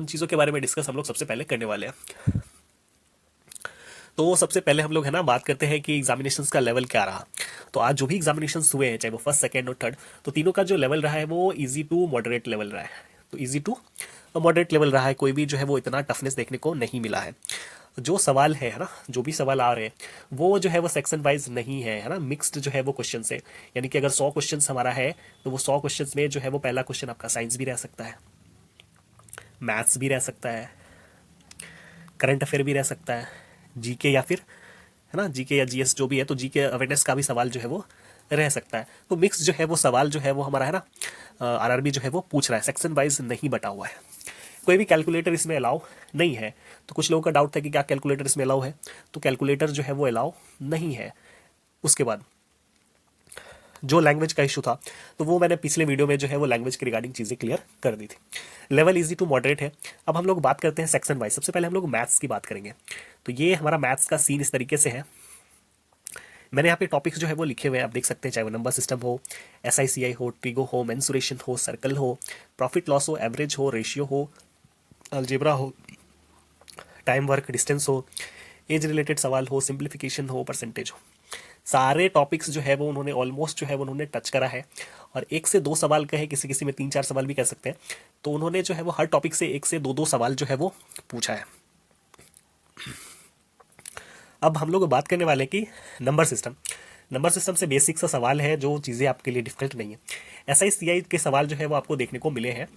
उन चीज़ों के बारे में डिस्कस हम लोग सबसे पहले करने वाले हैं। तो सबसे पहले हम लोग है ना बात करते हैं कि एग्जामिनेशंस का लेवल क्या रहा। तो आज जो भी एग्जामिनेशंस हुए हैं, चाहे वो फर्स्ट, सेकंड और थर्ड, तो तीनों का जो लेवल रहा है वो इजी टू मॉडरेट लेवल रहा है। तो इजी टू मॉडरेट लेवल रहा है, कोई भी जो है वो इतना टफनेस देखने को नहीं मिला है। जो सवाल है ना, जो भी सवाल आ रहे हैं वो जो है वो सेक्शन वाइज नहीं है ना, मिक्स्ड जो है वो क्वेश्चन है। यानी कि अगर 100 क्वेश्चन हमारा है तो वो 100 क्वेश्चन में जो है वो पहला क्वेश्चन आपका साइंस भी रह सकता है, मैथ्स भी रह सकता है, करंट अफेयर भी रह सकता है, जीके या फिर है ना जीके या जीएस जो भी है, तो जीके अवेयरनेस का भी सवाल जो है वो रह सकता है। तो मिक्स जो है वो सवाल जो है वो हमारा है ना, आरआरबी जो है वो पूछ रहा है, सेक्शन वाइज नहीं बटा हुआ है। कोई भी कैलकुलेटर इसमें अलाउ नहीं है। तो कुछ लोगों का डाउट था कि क्या कैलकुलेटर इसमें अलाउ है, तो कैलकुलेटर जो है वो अलाउ नहीं है। उसके बाद जो लैंग्वेज का इशू था, तो वो मैंने पिछले वीडियो में जो है वो लैंग्वेज के रिगार्डिंग चीज़ें क्लियर कर दी थी। लेवल इजी टू मॉडरेट है। अब हम लोग बात करते हैं सेक्शन वाइज। सबसे पहले हम लोग मैथ्स की बात करेंगे। तो ये हमारा मैथ्स का सीन इस तरीके से है। मैंने यहाँ पे टॉपिक्स जो है वो लिखे हुए हैं, आप देख सकते हैं, चाहे वो नंबर सिस्टम हो, SICI हो, ट्रिगो हो, मेंसुरेशन हो, सर्कल हो, प्रॉफिट लॉस हो, एवरेज हो, रेशियो हो, अलजेब्रा हो, टाइम वर्क डिस्टेंस हो, एज रिलेटेड सवाल हो, सिंप्लीफिकेशन हो, परसेंटेज हो। सारे टॉपिक्स जो है वो उन्होंने ऑलमोस्ट जो है वो उन्होंने टच करा है। और एक से दो सवाल कहे, किसी किसी में 3-4 सवाल भी कह सकते हैं। तो उन्होंने जो है वो हर टॉपिक से एक से दो सवाल जो है वो पूछा है। अब हम लोग बात करने वाले कि नंबर सिस्टम। नंबर सिस्टम से बेसिक सा सवाल है, जो चीज़ें आपके लिए डिफिकल्ट नहीं है। SICI के सवाल जो है वो आपको देखने को मिले हैं,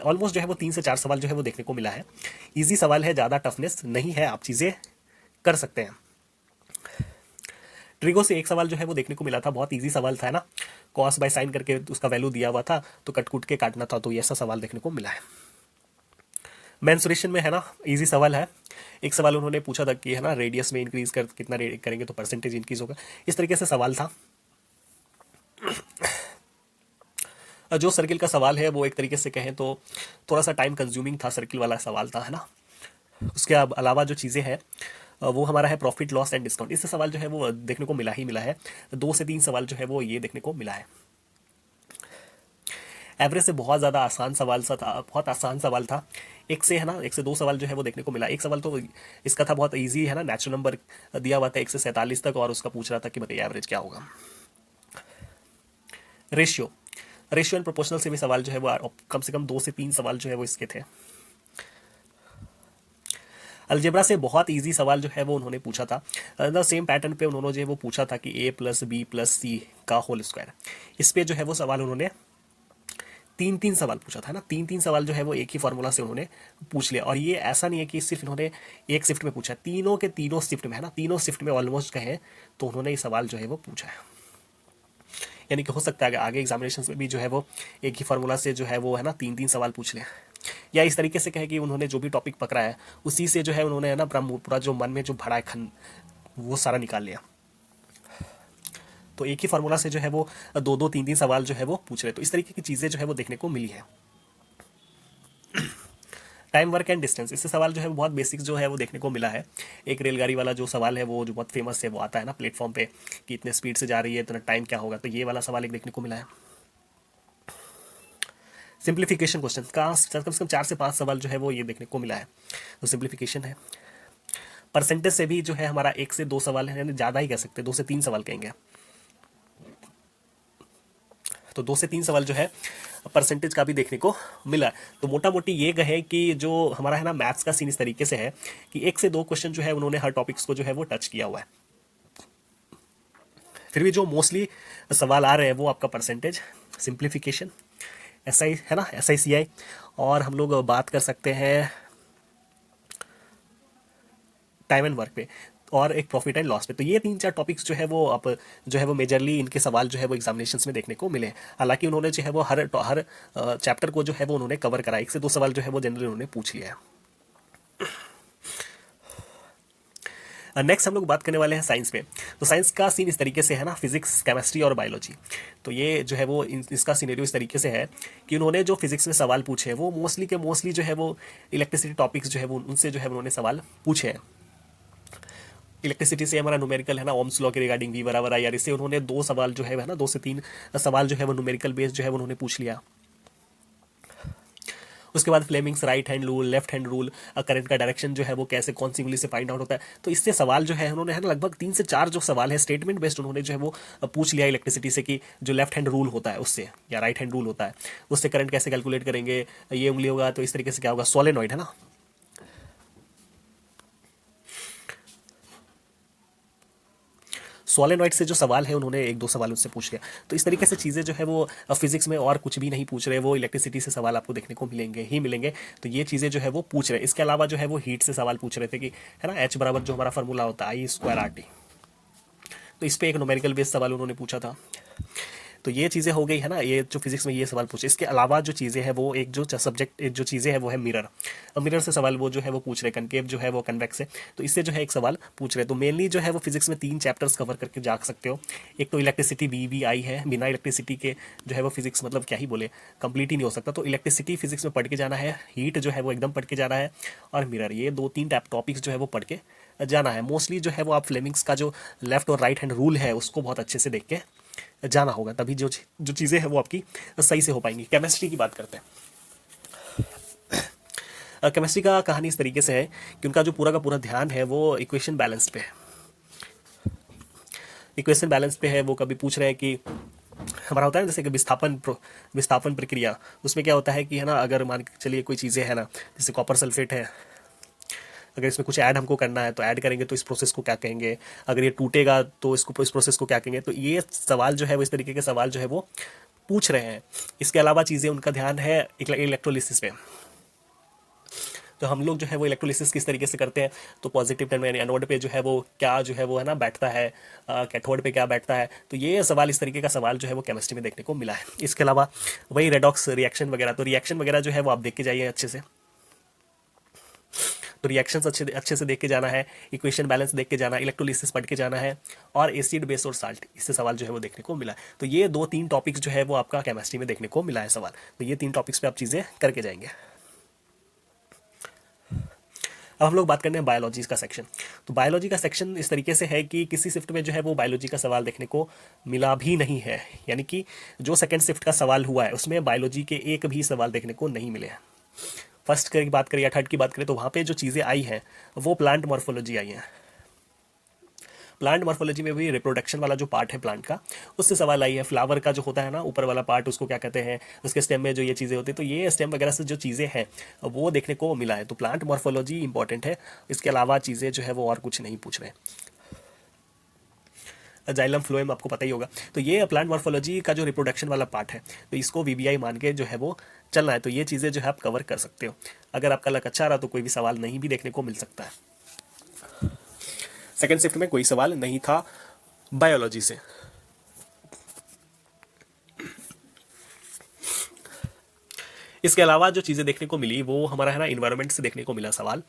ऑलमोस्ट जो है वो 3 से 4 सवाल जो है वो देखने को मिला है। इजी सवाल है, ज़्यादा टफनेस नहीं है, आप चीज़ें कर सकते हैं। ट्रिगो से एक सवाल जो है वो देखने को मिला था, बहुत इजी सवाल था ना, कॉस बाय साइन करके उसका वैल्यू दिया हुआ था, तो कटकुट के काटना था, तो ये ऐसा सवाल देखने को मिला है। मेंसुरेशन में है ना, इजी सवाल है। एक सवाल उन्होंने पूछा था कि है ना, रेडियस में इंक्रीज कर कितना करेंगे तो परसेंटेज इंक्रीज होगा, इस तरीके से सवाल था। जो सर्किल का सवाल है वो एक तरीके से कहें तो थोड़ा सा टाइम कंज्यूमिंग था, सर्किल वाला सवाल था, है ना। उसके अलावा जो चीज़ें हैं वो हमारा है प्रॉफिट लॉस एंड डिस्काउंट। इससे सवाल जो है वो देखने को मिला ही मिला है। 2 से 3 सवाल जो है वो ये देखने को मिला है। एवरेज से बहुत ज़्यादा आसान सवाल सा था, बहुत आसान सवाल था। एक से है ना, 1 से 2 सवाल जो है वो देखने को मिला। एक सवाल तो इसका था बहुत इजी, है ना, नेचुरल नंबर दिया हुआ था 1 से 47 तक, और उसका पूछ रहा था कि बताइए एवरेज क्या होगा। रेशियो रेशियो एंड प्रोपोर्शनल से भी सवाल जो है वो कम से कम 2 से 3 सवाल जो है वो इसके थे। अलजेब्रा से बहुत इजी सवाल जो है वो उन्होंने पूछा था, द सेम पैटर्न पे उन्होंने जो है वो पूछा था कि A+B+C का होल स्क्वायर। इस पे जो है वो सवाल उन्होंने 3-3 सवाल पूछा था ना, 3-3 सवाल जो है वो एक ही फार्मूला से उन्होंने पूछ लिया। और ये ऐसा नहीं है कि सिर्फ इन्होंने एक शिफ्ट में पूछा, तीनों के तीनों शिफ्ट में, है ना, तीनों शिफ्ट में ऑलमोस्ट कहें तो उन्होंने ये सवाल जो है वो पूछा है। यानी कि हो सकता है कि आगे एग्जामिनेशन में भी जो है वो एक ही फार्मूला से जो है वो है ना 3-3 सवाल पूछ लें, या इस तरीके से कहे कि उन्होंने जो भी टॉपिक पकड़ा है उसी से जो है उन्होंने है ना पूरा जो मन में जो भरा है खन, वो सारा निकाल लिया। तो एक ही फार्मूला से जो है वो 2-2, 3-3 सवाल जो है वो पूछ रहे। तो इस तरीके की चीज़ें जो है वो देखने को मिली है। टाइम वर्क एंड डिस्टेंस, इससे सवाल जो है वो बहुत बेसिक जो है वो देखने को मिला है। एक रेलगाड़ी वाला जो सवाल है वो जो बहुत फेमस है, वो आता है ना प्लेटफॉर्म पे कि इतने स्पीड से जा रही है, इतना टाइम क्या होगा, तो ये वाला सवाल एक देखने को मिला है। सिंप्लीफिकेशन क्वेश्चन का कम से कम 4 से 5 सवाल जो है वो ये देखने को मिला है, तो सिंप्लीफिकेशन है। परसेंटेज से भी जो है हमारा 1 से 2 सवाल है, यानी ज़्यादा ही कह सकते हैं, 2 से 3 सवाल कहेंगे। तो 2 से 3 सवाल जो है परसेंटेज का भी देखने को मिला। तो मोटा मोटी ये कहे कि जो हमारा है ना मैथ्स का सीन इस तरीके से है कि 1 से 2 क्वेश्चन जो है उन्होंने हर टॉपिक्स को जो है वो टच किया हुआ है। फिर भी जो मोस्टली सवाल आ रहे हैं वो आपका परसेंटेज, सिंप्लीफिकेशन, SI है ना, SICI, और हम लोग बात कर सकते हैं टाइम एंड वर्क पे, और एक प्रॉफिट एंड लॉस पे। तो ये 3-4 टॉपिक्स जो है वो आप जो है वो मेजरली इनके सवाल जो है वो एग्जामिनेशंस में देखने को मिले। हालांकि उन्होंने जो है वो हर चैप्टर को जो है वो उन्होंने कवर करा, 1 से 2 सवाल जो है वो जनरली उन्होंने पूछ लिया है। नेक्स्ट हम लोग बात करने वाले हैं साइंस पे। तो साइंस का सीन इस तरीके से है ना, फिजिक्स, केमिस्ट्री और बायोलॉजी। तो ये जो है वो इसका सिनेरियो इस तरीके से है कि उन्होंने जो फिजिक्स में सवाल पूछे हैं वो मोस्टली जो है वो इलेक्ट्रिसिटी टॉपिक्स जो है वो उनसे जो है उन्होंने सवाल पूछे हैं। इलेक्ट्रिसिटी से हमारा न्यूमेरिकल है ना, ओम्स लॉ के रिगार्डिंग V बराबर I, इससे उन्होंने 2 सवाल जो है ना, 2 से 3 सवाल जो है वो न्यूमेरिकल बेस्ड जो है उन्होंने पूछ लिया। उसके बाद Fleming's right hand rule, left hand rule, current का डायरेक्शन जो है वो कैसे कौन सी उंगली से फाइंड आउट होता है। तो इससे सवाल जो है उन्होंने है ना लगभग 3 से 4 जो सवाल है स्टेटमेंट बेस्ड उन्होंने जो है वो पूछ लिया इलेक्ट्रिसिटी से कि जो लेफ्ट हैंड रूल होता है उससे या राइट हैंड रूल होता है उससे करंट कैसे कैलकुलेट करेंगे, ये उंगली होगा तो इस तरीके से क्या होगा, सोलेनॉइड है ना। सोलेनॉइड से जो सवाल है उन्होंने 1-2 सवाल उससे पूछ लिया। तो इस तरीके से चीज़ें जो है वो फिजिक्स में और कुछ भी नहीं पूछ रहे, वो इलेक्ट्रिसिटी से सवाल आपको देखने को मिलेंगे ही मिलेंगे। तो ये चीज़ें जो है वो पूछ रहे। इसके अलावा जो है वो हीट से सवाल पूछ रहे थे कि है ना एच बराबर जो हमारा फॉर्मूला होता है I²RT। तो इस पे एक न्यूमेरिकल बेस्ड सवाल उन्होंने पूछा था। तो ये चीज़ें हो गई है ना, ये जो फिजिक्स में ये सवाल पूछे। इसके अलावा जो चीज़ें हैं वो एक जो सब्जेक्ट जो चीज़ें हैं वो है मिरर। अब मिरर से सवाल वो जो है वो पूछ रहे, कनकेव जो है वो कन्वेक्स है, तो इससे जो है एक सवाल पूछ रहे। तो मेनली जो है वो फिजिक्स में 3 चैप्टर्स कवर करके जा सकते हो। एक तो इलेक्ट्रिसिटी VVI है, बिना इलेक्ट्रिसिटी के जो है वो फिजिक्स मतलब क्या ही बोले, कंप्लीट ही नहीं हो सकता। तो इलेक्ट्रिसिटी फिजिक्स में पढ़ के जाना है, हीट जो है वो एकदम पढ़ के जाना है, और मिरर, ये 2-3 टॉपिक्स जो है वो पढ़ के जाना है। मोस्टली जो है वो आप फ्लेमिंग्स का जो लेफ्ट और राइट हैंड रूल है उसको बहुत अच्छे से देख के जाना होगा, तभी जो जो चीज़ें हैं वो आपकी सही से हो पाएंगी। केमिस्ट्री की बात करते हैं। केमिस्ट्री का कहानी इस तरीके से है कि उनका जो पूरा का पूरा ध्यान है वो इक्वेशन बैलेंस पे है। इक्वेशन बैलेंस पे है। वो कभी पूछ रहे हैं कि हमारा होता है ना जैसे कि विस्थापन प्रक्रिया, उसमें क्या होता है कि है ना, अगर मान के चलिए कोई चीज़ें है ना, जैसे कॉपर सल्फेट है, अगर इसमें कुछ ऐड हमको करना है तो ऐड करेंगे तो इस प्रोसेस को क्या कहेंगे, अगर ये टूटेगा तो इसको इस प्रोसेस को क्या कहेंगे। तो ये सवाल जो है वो इस तरीके के सवाल जो है वो पूछ रहे हैं। इसके अलावा चीज़ें उनका ध्यान है इलेक्ट्रोलिसिस पे। तो हम लोग जो है वो इलेक्ट्रोलिसिस किस तरीके से करते हैं, तो पॉजिटिव टर्म यानी एनोड पे जो है वो क्या जो है वो है ना बैठता है, कैथोड पे क्या बैठता है। तो ये सवाल, इस तरीके का सवाल जो है वो केमिस्ट्री में देखने को मिला है। इसके अलावा वही रेडॉक्स रिएक्शन वगैरह, तो रिएक्शन वगैरह जो है वो आप देख के जाइए अच्छे से। तो रिएक्शंस अच्छे अच्छे से देख के जाना है, इक्वेशन बैलेंस देख के जाना है, इलेक्ट्रोलिसिस पढ़ के जाना है, और एसिड बेस और साल्ट, इससे सवाल जो है वो देखने को मिला है। तो ये 2-3 टॉपिक्स जो है वो आपका केमिस्ट्री में देखने को मिला है सवाल। तो ये 3 टॉपिक्स पे आप चीज़ें करके जाएंगे। अब हम लोग बात करते हैं बायोलॉजी का सेक्शन। तो बायोलॉजी का सेक्शन इस तरीके से है कि किसी शिफ्ट में जो है वो बायोलॉजी का सवाल देखने को मिला भी नहीं है, यानी कि जो सेकंड शिफ्ट का सवाल हुआ है उसमें बायोलॉजी के एक भी सवाल देखने को नहीं मिले हैं। फर्स्ट की बात करें या थर्ड की बात करें तो वहाँ पे जो चीज़ें आई हैं वो प्लांट मॉर्फोलॉजी आई हैं। प्लांट मॉर्फोलॉजी में भी रिप्रोडक्शन वाला जो पार्ट है प्लांट का, उससे सवाल आई है। फ्लावर का जो होता है ना ऊपर वाला पार्ट, उसको क्या कहते हैं, उसके स्टेम में जो ये चीज़ें होती है, तो ये स्टेम वगैरह से जो चीज़ें हैं वो देखने को मिला है। तो प्लांट मॉर्फोलॉजी इंपॉर्टेंट है। इसके अलावा चीज़ें जो है वो और कुछ नहीं पूछ रहे। जाइलम फ्लोएम आपको पता ही होगा। तो ये प्लांट मॉर्फोलॉजी का जो रिप्रोडक्शन वाला पार्ट है, तो इसको VVI मान के जो है वो चलना है। तो ये चीज़ें जो है आप कवर कर सकते हो। अगर आपका लक अच्छा रहा तो कोई भी सवाल नहीं भी देखने को मिल सकता है। सेकेंड शिफ्ट में कोई सवाल नहीं था बायोलॉजी से। इसके अलावा जो चीज़ें देखने को मिली वो हमारा है ना इन्वायरमेंट से देखने को मिला सवाल।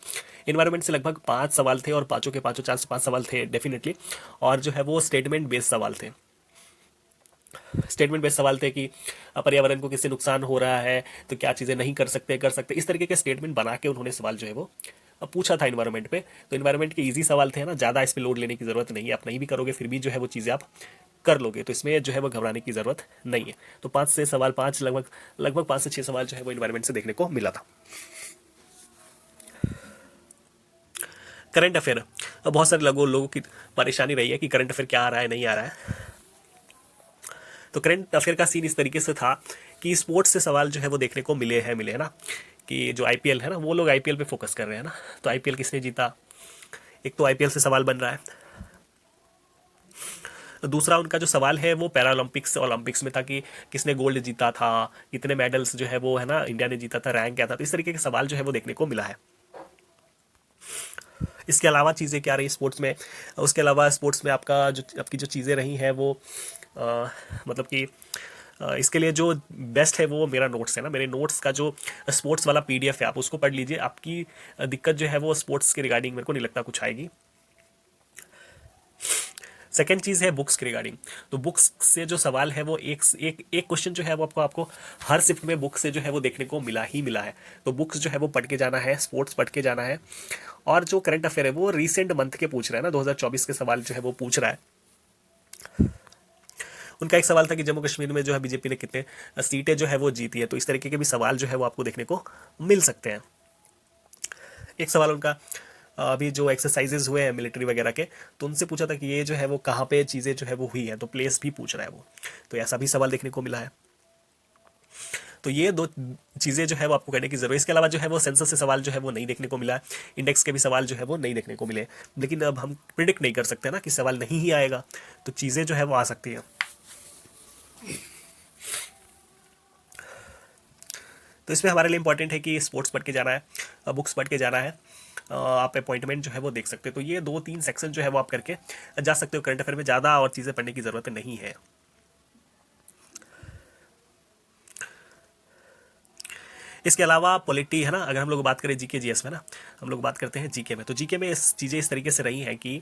इन्वायरमेंट से लगभग 5 सवाल थे, और पाँचों के पाँचों 4 से 5 सवाल थे डेफिनेटली। और जो है वो स्टेटमेंट बेस्ड सवाल थे। स्टेटमेंट बेस्ड सवाल थे कि पर्यावरण को किससे नुकसान हो रहा है, तो क्या चीज़ें नहीं कर सकते, इस तरीके के स्टेटमेंट बना के उन्होंने सवाल जो है वो पूछा था इन्वायरमेंट पे। तो इन्वायरमेंट के इजी सवाल थे ना, ज़्यादा इस पे लोड लेने की ज़रूरत नहीं है। आप नहीं भी करोगे फिर भी जो है वो चीज़ें आप कर लोगे, तो इसमें जो है वो घबराने की ज़रूरत नहीं है। तो 5 लगभग 5 से 6 सवाल जो है वो इन्वायरमेंट से देखने को मिला था। करंट अफेयर, बहुत सारे लोगों की परेशानी रही है कि करंट अफेयर क्या आ रहा है, नहीं आ रहा है। तो करंट अफेयर का सीन इस तरीके से था कि स्पोर्ट्स से सवाल जो है वो देखने को मिले हैं ना, कि जो IPL है ना, वो लोग IPL पे फोकस कर रहे हैं ना। तो IPL किसने जीता, एक तो IPL से सवाल बन रहा है। दूसरा उनका जो सवाल है वो पैरालंपिक्स ओलंपिक्स में था कि किसने गोल्ड जीता था, कितने मेडल्स जो है वो है ना इंडिया ने जीता था, रैंक क्या था। तो इस तरीके के सवाल जो है वो देखने को मिला है। इसके अलावा चीज़ें क्या रही स्पोर्ट्स में, उसके अलावा स्पोर्ट्स में आपकी जो चीज़ें रही हैं वो मतलब कि इसके लिए जो बेस्ट है वो मेरा नोट्स है ना। मेरे नोट्स का जो स्पोर्ट्स वाला PDF है आप उसको पढ़ लीजिए। आपकी दिक्कत जो है वो स्पोर्ट्स के रिगार्डिंग मेरे को नहीं लगता कुछ आएगी। सेकेंड चीज़ है बुक्स के रिगार्डिंग। तो बुक्स से जो सवाल है वो एक क्वेश्चन जो है वो आपको हर शिफ्ट में बुक से जो है वो देखने को मिला है। तो बुक्स जो है वो पढ़ के जाना है, स्पोर्ट्स पढ़ के जाना है। और जो करंट अफेयर है वो रिसेंट मंथ के पूछ रहा है ना, 2024 के सवाल जो है वो पूछ रहा है। उनका एक सवाल था कि जम्मू कश्मीर में जो है बीजेपी ने कितने सीटें जो है वो जीती है, तो इस तरीके के भी सवाल जो है वो आपको देखने को मिल सकते हैं। एक सवाल उनका अभी जो एक्सरसाइजेज हुए हैं मिलिट्री वगैरह के, तो उनसे पूछा था कि ये जो है वो कहाँ पे चीज़ें जो है वो हुई है, तो प्लेस भी पूछ रहा है वो, तो ऐसा भी सवाल देखने को मिला है। तो ये दो चीज़ें जो है वो आपको करने की जरूरत है। इसके अलावा जो है वो सेंसस से सवाल जो है वो नहीं देखने को मिला है, इंडेक्स के भी सवाल जो है वो नहीं देखने को मिले, लेकिन अब हम प्रिडिक्ट नहीं कर सकते ना कि सवाल नहीं ही आएगा, तो चीज़ें जो है वो आ सकती हैं। तो इसमें हमारे लिए इंपॉर्टेंट है कि स्पोर्ट्स पढ़ के जाना है, बुक्स पढ़ के जाना है, आप अपॉइंटमेंट जो है वो देख सकते हो। तो ये 2-3 सेक्शन जो है वो आप करके जा सकते हो। करंट अफेयर में ज़्यादा और चीज़ें पढ़ने की ज़रूरत नहीं है। इसके अलावा पॉलिटी है ना, अगर हम लोग बात करें जीके जीएस में ना, हम लोग बात करते हैं जीके में, तो जीके में चीज़ें इस तरीके से रही हैं कि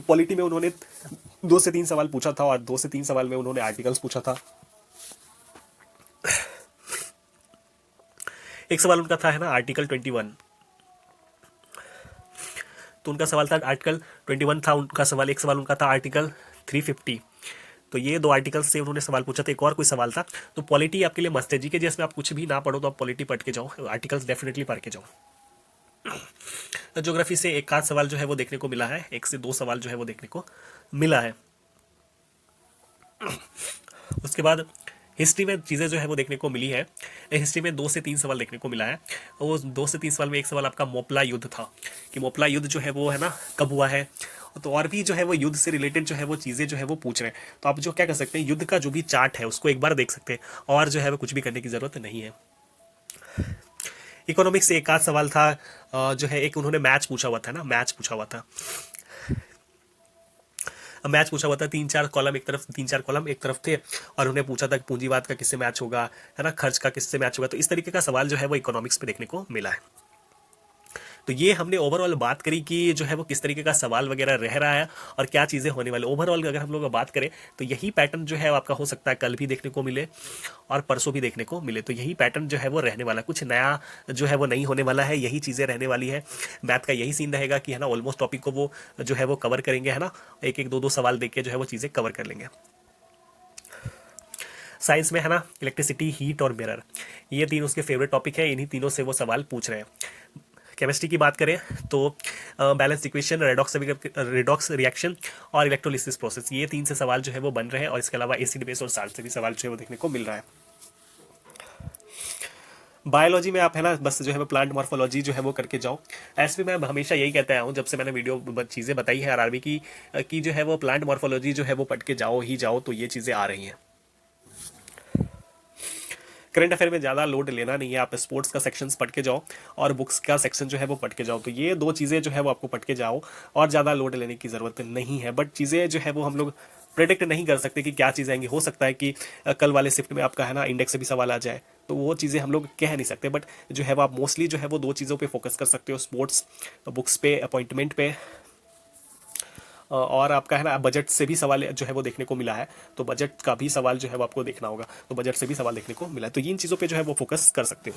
पॉलिटी में उन्होंने 2 से 3 सवाल पूछा था, और 2 से 3 सवाल में उन्होंने आर्टिकल्स पूछा था। एक सवाल उनका था है ना आर्टिकल 21, तो उनका सवाल था आर्टिकल 21 था उनका सवाल। एक सवाल उनका था आर्टिकल 350, तो ये 2 आर्टिकल्स से उन्होंने सवाल पूछा था। एक और कोई सवाल था। तो पॉलिटी आपके लिए मस्त है, जीके जिसमें आप कुछ भी ना पढ़ो तो आप पॉलिटी पढ़ के जाओ, आर्टिकल्स डेफिनेटली पढ़ के जाओ। ज्योग्राफी से एक आध सवाल जो है वो देखने को मिला है, 1 से 2 सवाल जो है वो देखने को मिला है। उसके बाद हिस्ट्री में चीज़ें जो है वो देखने को मिली है। हिस्ट्री में 2 से 3 सवाल देखने को मिला है। वो 2 से 3 सवाल में एक सवाल आपका मोपला युद्ध था, कि मोपला युद्ध जो है वो है ना कब हुआ है। तो और भी जो है वो युद्ध से रिलेटेड जो है वो चीज़ें जो है वो पूछ रहे हैं, तो आप जो क्या कर सकते हैं, युद्ध का जो भी चार्ट है उसको एक बार देख सकते हैं, और जो है वो कुछ भी करने की ज़रूरत नहीं है। इकोनॉमिक्स से एक आध सवाल था, जो है एक उन्होंने मैच पूछा हुआ था ना, मैच पूछा हुआ था, मैच पूछा हुआ था। 3-4 कॉलम एक तरफ, 3-4 कॉलम एक तरफ थे, और उन्हें पूछा था कि पूंजीवाद का किससे मैच होगा, है ना, खर्च का किससे मैच होगा। तो इस तरीके का सवाल जो है वो इकोनॉमिक्स पे देखने को मिला है। तो ये हमने ओवरऑल बात करी कि जो है वो किस तरीके का सवाल वगैरह रह रहा है और क्या चीज़ें होने वाली। ओवरऑल अगर हम लोग बात करें तो यही पैटर्न जो है आपका हो सकता है कल भी देखने को मिले और परसों भी देखने को मिले। तो यही पैटर्न जो है वो रहने वाला, कुछ नया जो है वो नहीं होने वाला है, यही चीज़ें रहने वाली है। मैथ का यही सीन रहेगा कि है ना ऑलमोस्ट टॉपिक को वो जो है वो कवर करेंगे, है ना, एक एक 2-2 सवाल देख के जो है वो चीज़ें कवर कर लेंगे। साइंस में है ना इलेक्ट्रिसिटी, हीट और मिरर, ये 3 उसके फेवरेट टॉपिक है, इन्हीं तीनों से वो सवाल पूछ रहे हैं। केमिस्ट्री की बात करें तो बैलेंस इक्वेशन, रेडॉक्स रिएक्शन और इलेक्ट्रोलिसिस प्रोसेस, ये 3 से सवाल जो है वो बन रहे हैं। और इसके अलावा एसिड बेस और साल्ट से भी सवाल जो है वो देखने को मिल रहा है। बायोलॉजी में आप है ना बस जो है प्लांट मॉर्फोलॉजी जो है वो करके जाओ। ऐसे भी मैं हमेशा यही कहता हूँ जब से मैंने वीडियो चीज़ें बताई है आरआरबी की, कि जो है वो प्लांट मॉर्फोलॉजी जो है वो पढ़ के जाओ ही जाओ, तो ये चीज़ें आ रही हैं। करंट अफेयर में ज़्यादा लोड लेना नहीं है, आप स्पोर्ट्स का सेक्शंस पढ़ के जाओ और बुक्स का सेक्शन जो है वो पढ़ के जाओ। तो ये 2 चीज़ें जो है वो आपको पढ़ के जाओ, और ज़्यादा लोड लेने की ज़रूरत नहीं है। बट चीज़ें जो है वो हम लोग प्रेडिक्ट नहीं कर सकते कि क्या चीज़ें आएंगी। हो सकता है कि कल वाले शिफ्ट में आपका है ना इंडेक्स से भी सवाल आ जाए, तो वो चीज़ें हम लोग कह नहीं सकते। बट जो है वो आप मोस्टली जो है वो 2 चीज़ों पे फोकस कर सकते हो, स्पोर्ट्स बुक्स पे, अपॉइंटमेंट पे, और आपका है ना बजट से भी सवाल जो है वो देखने को मिला है, तो बजट का भी सवाल जो है वो आपको देखना होगा, तो बजट से भी सवाल देखने को मिला है। तो इन चीज़ों पे जो है वो फोकस कर सकते हो।